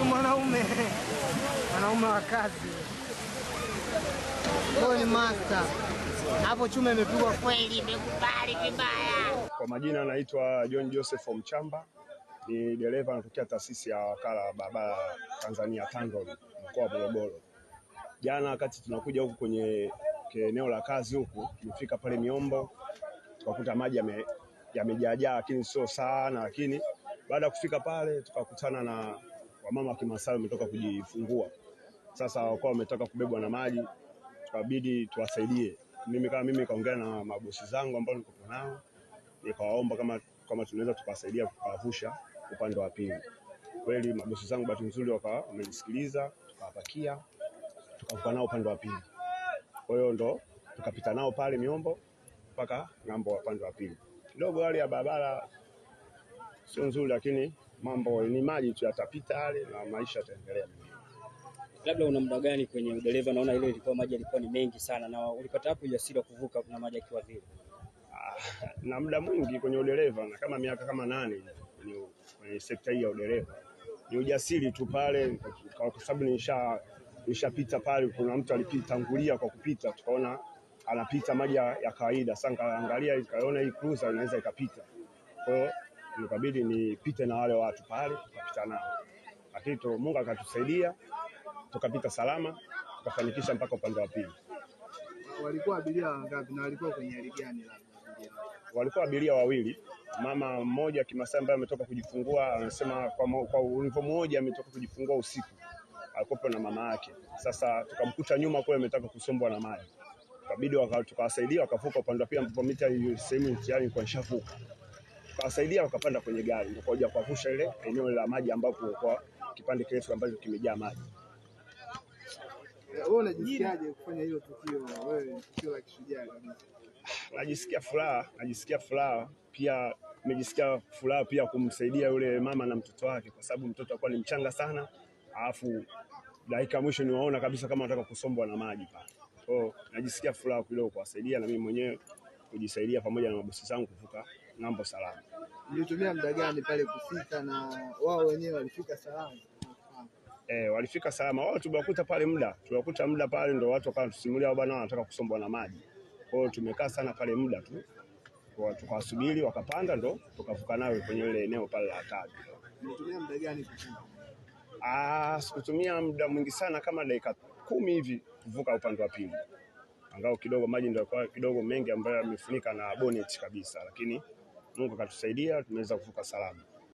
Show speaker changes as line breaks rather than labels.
mwanaume wa kazi. Ni master. Hapo chuma imepigwa kweli, imekubali vibaya.
Kwa majina anaitwa John Joseph Mchamba, ni dereva anatokea taasisi ya wakala barabara Tanzania TANROADS mkoa wa Morogoro. Jana wakati tunakuja huku kwenye eneo la kazi huku, tumefika pale Miombo, tukakuta maji yamejaa, lakini sio sana, lakini baada ya kufika pale tukakutana na wamama wa Kimasai wametoka kujifungua. Sasa wakawa wametaka kubebwa na maji, tukabidi tuwasaidie. Mimi kaongea na mabosi zangu ambao niko nao, nikawaomba kama tunaweza tukawasaidia tukawavusha upande wa pili. Kweli mabosi zangu bahati nzuri wakawa wamenisikiliza, tukawapakia tukavuka nao upande wa pili. Kwa hiyo ndo tukapita nao pale Miombo mpaka ng'ambo wa upande wa pili. Kidogo hali ya barabara sio nzuri, lakini mambo ni maji tu yatapita yale na maisha yataendelea.
Labda una muda gani kwenye udereva? Naona ile ilikuwa maji yalikuwa ni mengi sana, na ulipata hapo ujasiri wa kuvuka kuna maji yakiwa vile?
Na muda mwingi kwenye udereva, na kama miaka kama 8 kwenye sekta hii ya udereva. Ni ujasiri tu pale, kwa sababu nishapita pale, kuna mtu alitangulia kwa kupita, tukaona anapita maji ya kawaida. Sasa nikaangalia nikaona hii cruiser inaweza ikapita. Kwa hiyo nikabidi nipite na wale watu pale, tukapita nao. Lakini Mungu akatusaidia, tukapita salama, tukafanikisha mpaka upande wa pili.
Walikuwa abiria wangapi na walikuwa kwenye hali gani labda?
Walikuwa abiria wawili. Mama mmoja Kimasai ambaye ametoka kujifungua, anasema kwa ulivyo mmoja ametoka kujifungua usiku. Alikuwa na mama yake. Sasa tukamkuta nyuma kwa ametaka kusombwa na maji. Ikabidi tukawasaidia wakavuka upande wa pili ambapo mita hiyo sehemu tayari ilikuwa ishavuka. Tukawasaidia wakapanda kwenye gari ndio kuja kuwavusha ile eneo la maji ambapo kwa kipande kirefu ambacho kimejaa maji.
Wewe unajisikiaje kufanya hilo tukio? Wewe tukio la kishujaa kabisa.
Najisikia furaha pia, nimejisikia furaha pia kumsaidia yule mama na mtoto wake, kwa sababu mtoto alikuwa ni mchanga sana, alafu dakika mwisho niwaona kabisa kama anataka kusombwa na maji pale. Kwa hiyo najisikia furaha kidogo kuwasaidia na mimi mwenyewe kujisaidia pamoja na mabosi zangu kuvuka ng'ambo salama.
Mlitumia muda gani pale kufika na wao wenyewe walifika salama?
Walifika salama. Wao tuliwakuta muda pale ndio watu wakatusimulia bwana wanataka kusombwa na maji. Kwa hiyo tumekaa sana pale muda tu. Tukawasubiri wakapanda ndo tukavuka nayo kwenye ile eneo pale la hatari.
Mlitumia muda gani kuvuka?
Sikutumia muda mwingi sana, kama dakika 10 hivi kuvuka upande wa pili. Angao kidogo maji ndio kwa kidogo mengi ambayo yamefunika na bonnet kabisa, lakini Mungu akatusaidia tumeweza kuvuka salama.